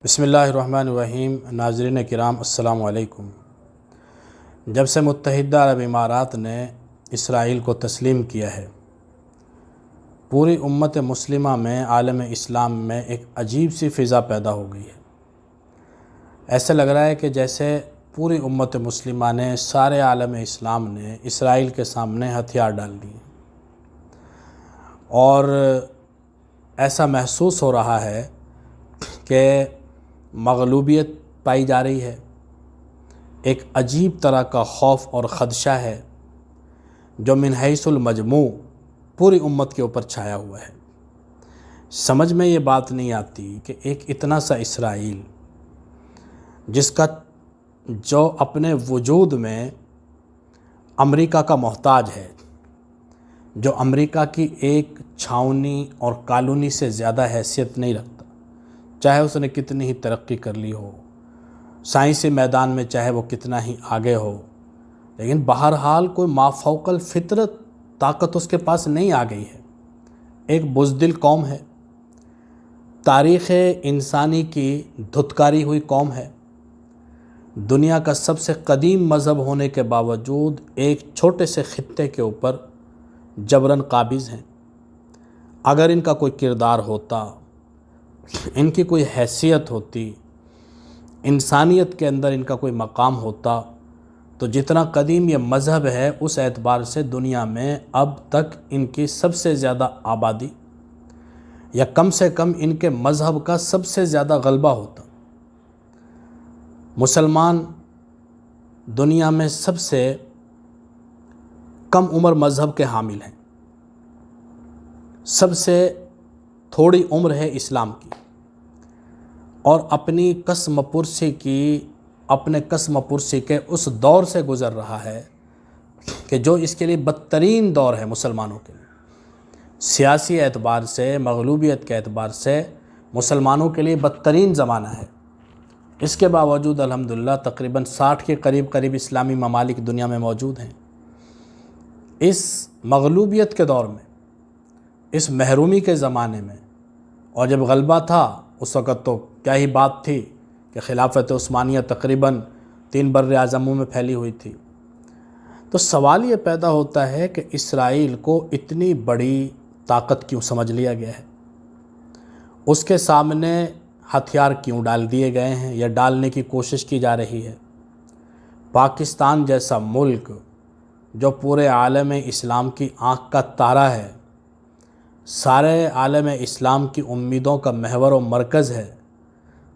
بسم اللہ الرحمن الرحیم۔ ناظرین کرام السلام علیکم۔ جب سے متحدہ عرب امارات نے اسرائیل کو تسلیم کیا ہے، پوری امت مسلمہ میں، عالم اسلام میں ایک عجیب سی فضا پیدا ہو گئی ہے۔ ایسا لگ رہا ہے کہ جیسے پوری امت مسلمہ نے، سارے عالم اسلام نے اسرائیل کے سامنے ہتھیار ڈال دیے، اور ایسا محسوس ہو رہا ہے کہ مغلوبیت پائی جا رہی ہے۔ ایک عجیب طرح کا خوف اور خدشہ ہے جو من حیث المجموع پوری امت کے اوپر چھایا ہوا ہے۔ سمجھ میں یہ بات نہیں آتی کہ ایک اتنا سا اسرائیل، جس کا جو اپنے وجود میں امریکہ کا محتاج ہے، جو امریکہ کی ایک چھاؤنی اور کالونی سے زیادہ حیثیت نہیں رکھتا، چاہے اس نے کتنی ہی ترقی کر لی ہو، سائنسی میدان میں چاہے وہ کتنا ہی آگے ہو، لیکن بہرحال کوئی مافوق الفطرت طاقت اس کے پاس نہیں آ گئی ہے۔ ایک بزدل قوم ہے، تاریخ انسانی کی دھتکاری ہوئی قوم ہے، دنیا کا سب سے قدیم مذہب ہونے کے باوجود ایک چھوٹے سے خطے کے اوپر جبراً قابض ہیں۔ اگر ان کا کوئی کردار ہوتا، ان کی کوئی حیثیت ہوتی، انسانیت کے اندر ان کا کوئی مقام ہوتا، تو جتنا قدیم یہ مذہب ہے اس اعتبار سے دنیا میں اب تک ان کی سب سے زیادہ آبادی، یا کم سے کم ان کے مذہب کا سب سے زیادہ غلبہ ہوتا۔ مسلمان دنیا میں سب سے کم عمر مذہب کے حامل ہیں، سب سے تھوڑی عمر ہے اسلام کی، اور اپنے قسم پرسی کے اس دور سے گزر رہا ہے کہ جو اس کے لیے بدترین دور ہے مسلمانوں کے لیے۔ سیاسی اعتبار سے، مغلوبیت کے اعتبار سے مسلمانوں کے لیے بدترین زمانہ ہے۔ اس کے باوجود الحمدللہ تقریباً 60 کے قریب اسلامی ممالک دنیا میں موجود ہیں۔ اس مغلوبیت کے دور میں، اس محرومی کے زمانے میں، اور جب غلبہ تھا اس وقت تو کیا ہی بات تھی کہ خلافت عثمانیہ تقریباً 3 بر اعظموں میں پھیلی ہوئی تھی۔ تو سوال یہ پیدا ہوتا ہے کہ اسرائیل کو اتنی بڑی طاقت کیوں سمجھ لیا گیا ہے؟ اس کے سامنے ہتھیار کیوں ڈال دیے گئے ہیں یا ڈالنے کی کوشش کی جا رہی ہے؟ پاکستان جیسا ملک جو پورے عالم اسلام کی آنکھ کا تارا ہے، سارے عالم اسلام کی امیدوں کا محور و مرکز ہے،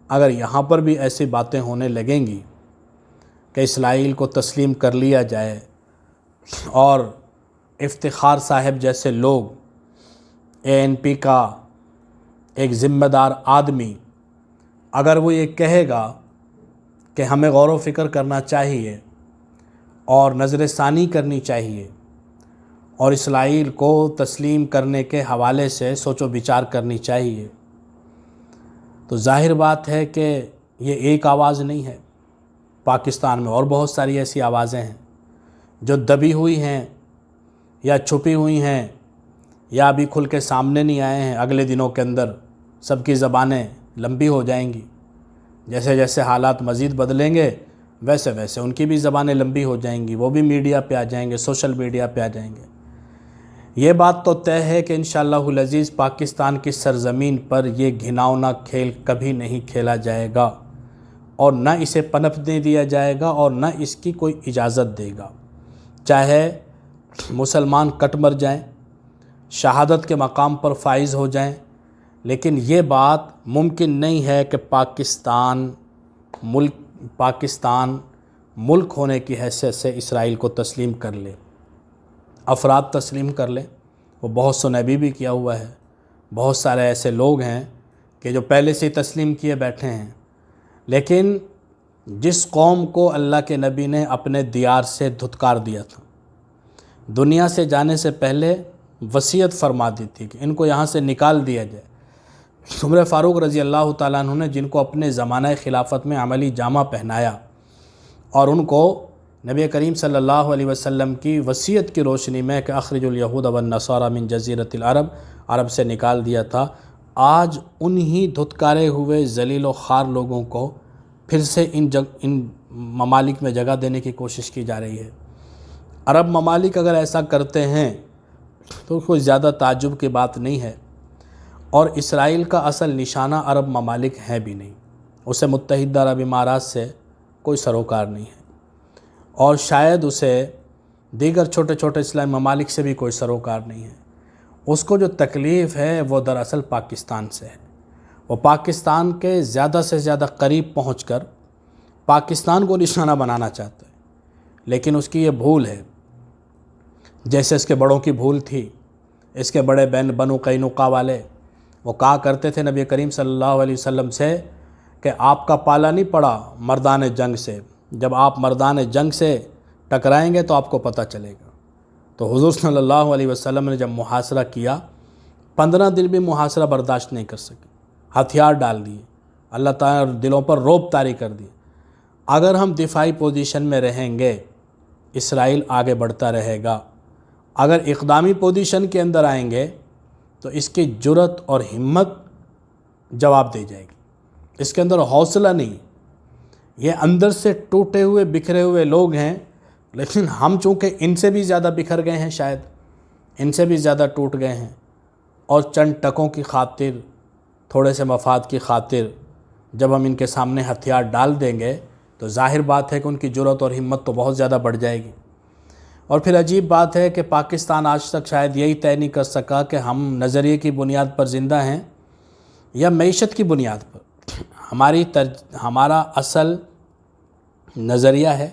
اگر یہاں پر بھی ایسی باتیں ہونے لگیں گی کہ اسرائیل کو تسلیم کر لیا جائے، اور افتخار صاحب جیسے لوگ، ANP کا ایک ذمہ دار آدمی، اگر وہ یہ کہے گا کہ ہمیں غور و فکر کرنا چاہیے اور نظر ثانی کرنی چاہیے، اور اسرائیل کو تسلیم کرنے کے حوالے سے سوچ و بچار کرنی چاہیے، تو ظاہر بات ہے کہ یہ ایک آواز نہیں ہے۔ پاکستان میں اور بہت ساری ایسی آوازیں ہیں جو دبی ہوئی ہیں، یا چھپی ہوئی ہیں، یا ابھی کھل کے سامنے نہیں آئے ہیں۔ اگلے دنوں کے اندر سب کی زبانیں لمبی ہو جائیں گی، جیسے جیسے حالات مزید بدلیں گے ویسے ویسے ان کی بھی زبانیں لمبی ہو جائیں گی، وہ بھی میڈیا پہ آ جائیں گے، سوشل میڈیا پہ آ جائیں گے۔ یہ بات تو طے ہے کہ انشاءاللہ العزیز پاکستان کی سرزمین پر یہ گھناؤنا کھیل کبھی نہیں کھیلا جائے گا، اور نہ اسے پنپنے دیا جائے گا، اور نہ اس کی کوئی اجازت دے گا۔ چاہے مسلمان کٹ مر جائیں، شہادت کے مقام پر فائز ہو جائیں، لیکن یہ بات ممکن نہیں ہے کہ پاکستان ملک ہونے کی حیثیت سے اسرائیل کو تسلیم کر لے، افراد تسلیم کر لیں۔ وہ بہت سنبی بھی کیا ہوا ہے، بہت سارے ایسے لوگ ہیں کہ جو پہلے سے تسلیم کیے بیٹھے ہیں، لیکن جس قوم کو اللہ کے نبی نے اپنے دیار سے دھتکار دیا تھا، دنیا سے جانے سے پہلے وصیت فرما دی تھی کہ ان کو یہاں سے نکال دیا جائے، عمر فاروق رضی اللہ تعالیٰ عنہ نے جن کو اپنے زمانہ خلافت میں عملی جامہ پہنایا، اور ان کو نبی کریم صلی اللہ علیہ وسلم کی وصیت کی روشنی میں کہ اخرج الیہود والنصارى من جزیرۃ العرب، عرب سے نکال دیا تھا، آج انہی دھتکارے ہوئے ذلیل و خوار لوگوں کو پھر سے ان ممالک میں جگہ دینے کی کوشش کی جا رہی ہے۔ عرب ممالک اگر ایسا کرتے ہیں تو کوئی زیادہ تعجب کی بات نہیں ہے، اور اسرائیل کا اصل نشانہ عرب ممالک ہے بھی نہیں، اسے متحدہ عرب امارات سے کوئی سروکار نہیں ہے، اور شاید اسے دیگر چھوٹے چھوٹے اسلامی ممالک سے بھی کوئی سروکار نہیں ہے۔ اس کو جو تکلیف ہے وہ دراصل پاکستان سے ہے۔ وہ پاکستان کے زیادہ سے زیادہ قریب پہنچ کر پاکستان کو نشانہ بنانا چاہتا ہے، لیکن اس کی یہ بھول ہے، جیسے اس کے بڑوں کی بھول تھی۔ اس کے بڑے بنو قینقاع والے وہ کہا کرتے تھے نبی کریم صلی اللہ علیہ وسلم سے کہ آپ کا پالا نہیں پڑا مردان جنگ سے، جب آپ مردان جنگ سے ٹکرائیں گے تو آپ کو پتہ چلے گا۔ تو حضور صلی اللہ علیہ وسلم نے جب محاصرہ کیا، 15 دن بھی محاصرہ برداشت نہیں کر سکے، ہتھیار ڈال دیے، اللہ تعالیٰ نے دلوں پر رعب طاری کر دی۔ اگر ہم دفاعی پوزیشن میں رہیں گے اسرائیل آگے بڑھتا رہے گا، اگر اقدامی پوزیشن کے اندر آئیں گے تو اس کی جرأت اور ہمت جواب دے جائے گی، اس کے اندر حوصلہ نہیں۔ یہ اندر سے ٹوٹے ہوئے بکھرے ہوئے لوگ ہیں، لیکن ہم چونکہ ان سے بھی زیادہ بکھر گئے ہیں، شاید ان سے بھی زیادہ ٹوٹ گئے ہیں، اور چند ٹکوں کی خاطر، تھوڑے سے مفاد کی خاطر جب ہم ان کے سامنے ہتھیار ڈال دیں گے تو ظاہر بات ہے کہ ان کی جرأت اور ہمت تو بہت زیادہ بڑھ جائے گی۔ اور پھر عجیب بات ہے کہ پاکستان آج تک شاید یہی طے نہیں کر سکا کہ ہم نظریے کی بنیاد پر زندہ ہیں یا معیشت کی بنیاد پر۔ ہمارا اصل نظریہ ہے،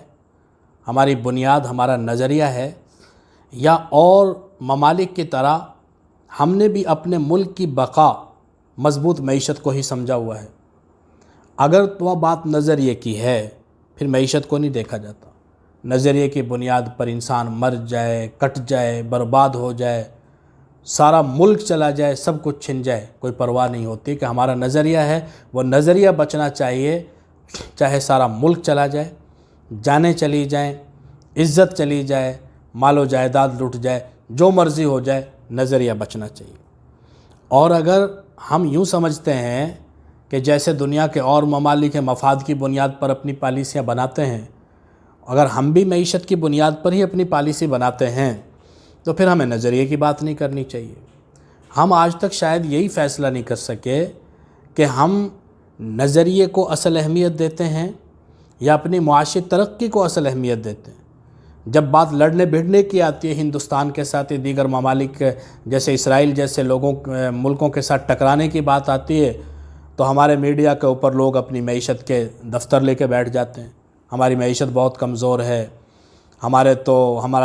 ہماری بنیاد ہمارا نظریہ ہے، یا اور ممالک کی طرح ہم نے بھی اپنے ملک کی بقا مضبوط معیشت کو ہی سمجھا ہوا ہے۔ اگر تو بات نظریے کی ہے پھر معیشت کو نہیں دیکھا جاتا۔ نظریے کی بنیاد پر انسان مر جائے، کٹ جائے، برباد ہو جائے، سارا ملک چلا جائے، سب کچھ چھن جائے، کوئی پرواہ نہیں ہوتی کہ ہمارا نظریہ ہے، وہ نظریہ بچنا چاہیے، چاہے سارا ملک چلا جائے، جانیں چلی جائیں، عزت چلی جائے، مال و جائیداد لٹ جائے، جو مرضی ہو جائے، نظریہ بچنا چاہیے۔ اور اگر ہم یوں سمجھتے ہیں کہ جیسے دنیا کے اور ممالک مفاد کی بنیاد پر اپنی پالیسیاں بناتے ہیں، اگر ہم بھی معیشت کی بنیاد پر ہی اپنی پالیسی بناتے ہیں تو پھر ہمیں نظریے کی بات نہیں کرنی چاہیے۔ ہم آج تک شاید یہی فیصلہ نہیں کر سکے کہ ہم نظریے کو اصل اہمیت دیتے ہیں یا اپنی معاشی ترقی کو اصل اہمیت دیتے ہیں۔ جب بات لڑنے بھڑنے کی آتی ہے ہندوستان کے ساتھ دیگر ممالک جیسے اسرائیل جیسے ملکوں کے ساتھ ٹکرانے کی بات آتی ہے تو ہمارے میڈیا کے اوپر لوگ اپنی معیشت کے دفتر لے کے بیٹھ جاتے ہیں، ہماری معیشت بہت کمزور ہے، ہمارا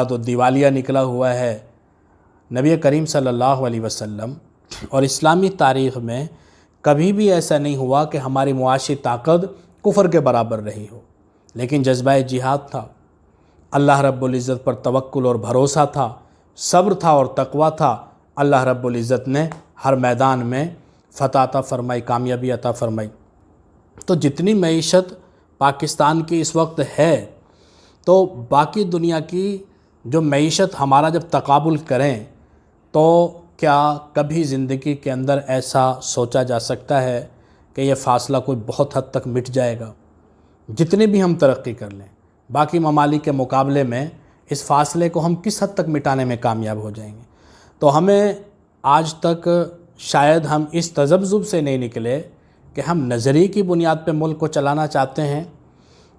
تو دیوالیہ نکلا ہوا ہے۔ نبی کریم صلی اللہ علیہ وسلم اور اسلامی تاریخ میں کبھی بھی ایسا نہیں ہوا کہ ہماری معاشی طاقت کفر کے برابر رہی ہو، لیکن جذبہ جہاد تھا، اللہ رب العزت پر توکل اور بھروسہ تھا، صبر تھا اور تقوی تھا۔ اللہ رب العزت نے ہر میدان میں فتح عطا فرمائی، کامیابی عطا فرمائی۔ تو جتنی معیشت پاکستان کی اس وقت ہے، تو باقی دنیا کی جو معیشت ہمارا جب تقابل کریں تو کیا کبھی زندگی کے اندر ایسا سوچا جا سکتا ہے کہ یہ فاصلہ کوئی بہت حد تک مٹ جائے گا؟ جتنی بھی ہم ترقی کر لیں باقی ممالک کے مقابلے میں اس فاصلے کو ہم کس حد تک مٹانے میں کامیاب ہو جائیں گے؟ تو ہمیں آج تک شاید ہم اس تذبذب سے نہیں نکلے کہ ہم نظریے کی بنیاد پہ ملک کو چلانا چاہتے ہیں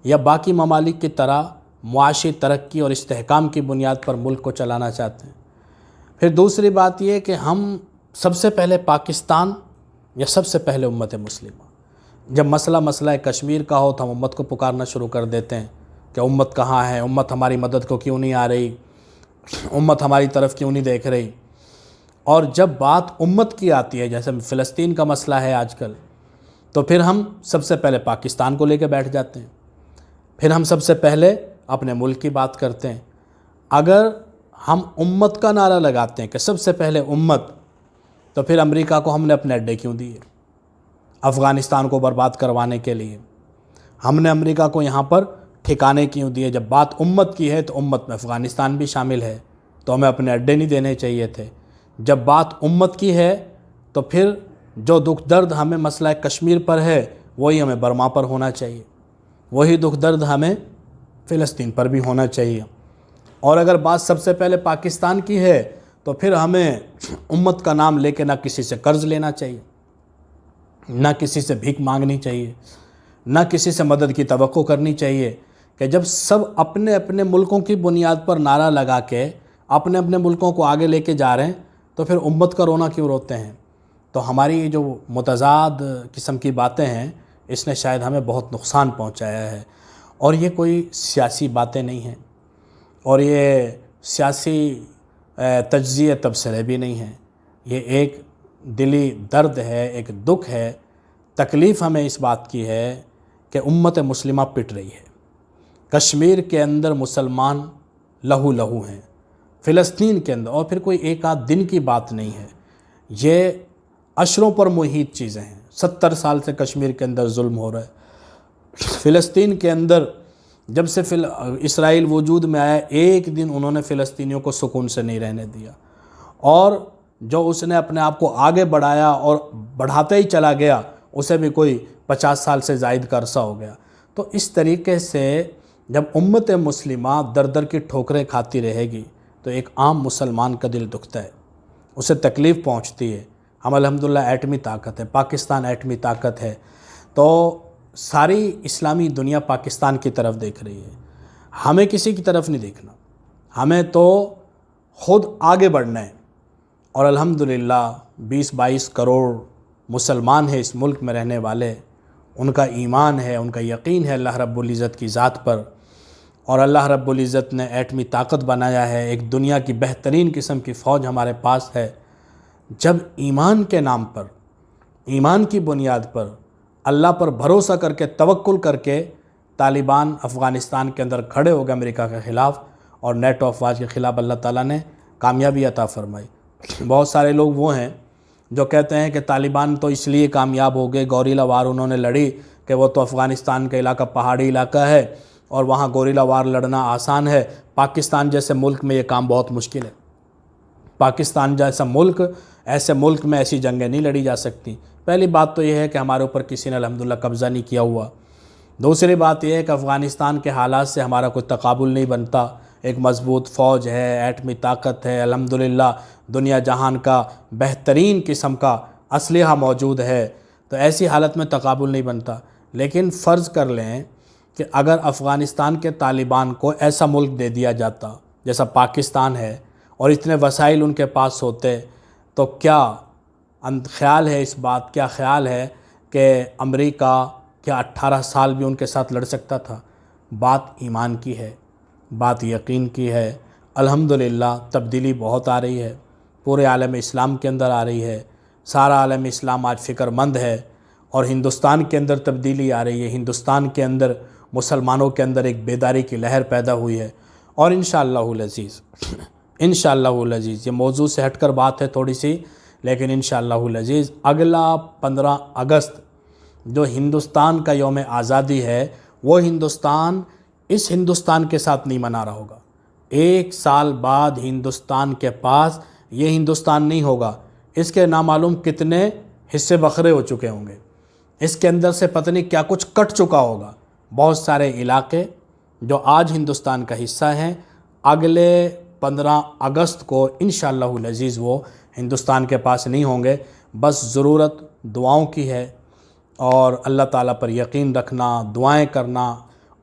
یا باقی ممالک کی طرح معاشی ترقی اور استحکام کی بنیاد پر ملک کو چلانا چاہتے ہیں۔ پھر دوسری بات یہ کہ ہم سب سے پہلے پاکستان یا سب سے پہلے امت مسلمہ، جب مسئلہ کشمیر کا ہو تو ہم امت کو پکارنا شروع کر دیتے ہیں کہ امت کہاں ہے، امت ہماری مدد کو کیوں نہیں آ رہی، امت ہماری طرف کیوں نہیں دیکھ رہی۔ اور جب بات امت کی آتی ہے، جیسے فلسطین کا مسئلہ ہے آج کل، تو پھر ہم سب سے پہلے پاکستان کو لے کے بیٹھ جاتے ہیں، پھر ہم سب سے پہلے اپنے ملک کی بات کرتے ہیں۔ اگر ہم امت کا نعرہ لگاتے ہیں کہ سب سے پہلے امت، تو پھر امریکہ کو ہم نے اپنے اڈے کیوں دیے؟ افغانستان کو برباد کروانے کے لیے ہم نے امریکہ کو یہاں پر ٹھکانے کیوں دیے؟ جب بات امت کی ہے تو امت میں افغانستان بھی شامل ہے، تو ہمیں اپنے اڈے نہیں دینے چاہیے تھے۔ جب بات امت کی ہے تو پھر جو دکھ درد ہمیں مسئلہ کشمیر پر ہے وہی ہمیں برما پر ہونا چاہیے، وہی دکھ درد ہمیں فلسطین پر بھی ہونا چاہیے۔ اور اگر بات سب سے پہلے پاکستان کی ہے تو پھر ہمیں امت کا نام لے کے نہ کسی سے قرض لینا چاہیے، نہ کسی سے بھیک مانگنی چاہیے، نہ کسی سے مدد کی توقع کرنی چاہیے، کہ جب سب اپنے اپنے ملکوں کی بنیاد پر نعرہ لگا کے اپنے اپنے ملکوں کو آگے لے کے جا رہے ہیں تو پھر امت کا رونا کیوں روتے ہیں؟ تو ہماری یہ جو متضاد قسم کی باتیں ہیں اس نے شاید ہمیں بہت نقصان پہنچایا ہے، اور یہ کوئی سیاسی باتیں نہیں ہیں، اور یہ سیاسی تجزیے تبصرے بھی نہیں ہیں، یہ ایک دلی درد ہے، ایک دکھ ہے، تکلیف ہمیں اس بات کی ہے کہ امت مسلمہ پٹ رہی ہے۔ کشمیر کے اندر مسلمان لہو لہو ہیں، فلسطین کے اندر، اور پھر کوئی ایک آدھ دن کی بات نہیں ہے، یہ عشروں پر محیط چیزیں ہیں۔ 70 سال سے کشمیر کے اندر ظلم ہو رہا ہے۔ فلسطین کے اندر جب سے اسرائیل وجود میں آیا ایک دن انہوں نے فلسطینیوں کو سکون سے نہیں رہنے دیا، اور جو اس نے اپنے آپ کو آگے بڑھایا اور بڑھاتے ہی چلا گیا اسے بھی کوئی 50 سال سے زائد کا عرصہ ہو گیا۔ تو اس طریقے سے جب امت مسلمہ در در کی ٹھوکریں کھاتی رہے گی تو ایک عام مسلمان کا دل دکھتا ہے، اسے تکلیف پہنچتی ہے۔ ہم الحمدللہ ایٹمی طاقت ہے، پاکستان ایٹمی طاقت ہے، تو ساری اسلامی دنیا پاکستان کی طرف دیکھ رہی ہے، ہمیں کسی کی طرف نہیں دیکھنا، ہمیں تو خود آگے بڑھنا ہے۔ اور الحمدللہ 20-22 کروڑ مسلمان ہیں اس ملک میں رہنے والے، ان کا ایمان ہے، ان کا یقین ہے اللہ رب العزت کی ذات پر، اور اللہ رب العزت نے ایٹمی طاقت بنایا ہے، ایک دنیا کی بہترین قسم کی فوج ہمارے پاس ہے۔ جب ایمان کے نام پر، ایمان کی بنیاد پر، اللہ پر بھروسہ کر کے، توکل کر کے طالبان افغانستان کے اندر کھڑے ہو گئے امریکہ کے خلاف، اور نیٹو افواج کے خلاف اللہ تعالیٰ نے کامیابی عطا فرمائی۔ بہت سارے لوگ وہ ہیں جو کہتے ہیں کہ طالبان تو اس لیے کامیاب ہو گئے، گوریلا وار انہوں نے لڑی، کہ وہ تو افغانستان کا علاقہ پہاڑی علاقہ ہے اور وہاں گوریلا وار لڑنا آسان ہے، پاکستان جیسے ملک میں یہ کام بہت مشکل ہے، پاکستان جیسا ملک، ایسے ملک میں ایسی جنگیں نہیں لڑی جا سکتی۔ پہلی بات تو یہ ہے کہ ہمارے اوپر کسی نے الحمدللہ قبضہ نہیں کیا ہوا۔ دوسری بات یہ ہے کہ افغانستان کے حالات سے ہمارا کوئی تقابل نہیں بنتا، ایک مضبوط فوج ہے، ایٹمی طاقت ہے، الحمدللہ دنیا جہان کا بہترین قسم کا اسلحہ موجود ہے، تو ایسی حالت میں تقابل نہیں بنتا۔ لیکن فرض کر لیں کہ اگر افغانستان کے طالبان کو ایسا ملک دے دیا جاتا جیسا پاکستان ہے اور اتنے وسائل ان کے پاس ہوتے، تو کیا خیال ہے، اس بات کیا خیال ہے کہ امریکہ کیا 18 سال بھی ان کے ساتھ لڑ سکتا تھا؟ بات ایمان کی ہے، بات یقین کی ہے۔ الحمدللہ تبدیلی بہت آ رہی ہے، پورے عالم اسلام کے اندر آ رہی ہے، سارا عالم اسلام آج فکر مند ہے، اور ہندوستان کے اندر تبدیلی آ رہی ہے، ہندوستان کے اندر مسلمانوں کے اندر ایک بیداری کی لہر پیدا ہوئی ہے۔ اور انشاءاللہ العزیز، انشاءاللہ العزیز، یہ موضوع سے ہٹ کر بات ہے تھوڑی سی، لیکن انشاءاللہ العزیز اگلا 15 اگست جو ہندوستان کا یوم آزادی ہے، وہ ہندوستان اس ہندوستان کے ساتھ نہیں منا رہا ہوگا۔ 1 سال بعد ہندوستان کے پاس یہ ہندوستان نہیں ہوگا، اس کے نامعلوم کتنے حصے بکھرے ہو چکے ہوں گے، اس کے اندر سے پتہ نہیں کیا کچھ کٹ چکا ہوگا۔ بہت سارے علاقے جو آج ہندوستان کا حصہ ہیں، اگلے 15 اگست کو انشاءاللہ العزیز وہ ہندوستان کے پاس نہیں ہوں گے۔ بس ضرورت دعاؤں کی ہے، اور اللہ تعالیٰ پر یقین رکھنا، دعائیں کرنا،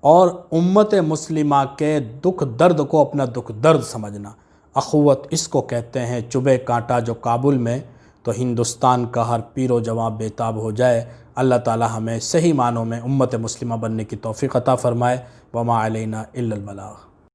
اور امت مسلمہ کے دکھ درد کو اپنا دکھ درد سمجھنا۔ اخوت اس کو کہتے ہیں، چبھے کانٹا جو کابل میں، تو ہندوستان کا ہر پیر و جواں بیتاب ہو جائے۔ اللہ تعالیٰ ہمیں صحیح معنوں میں امت مسلمہ بننے کی توفیق عطا فرمائے۔ وما علینا الا البلاغ۔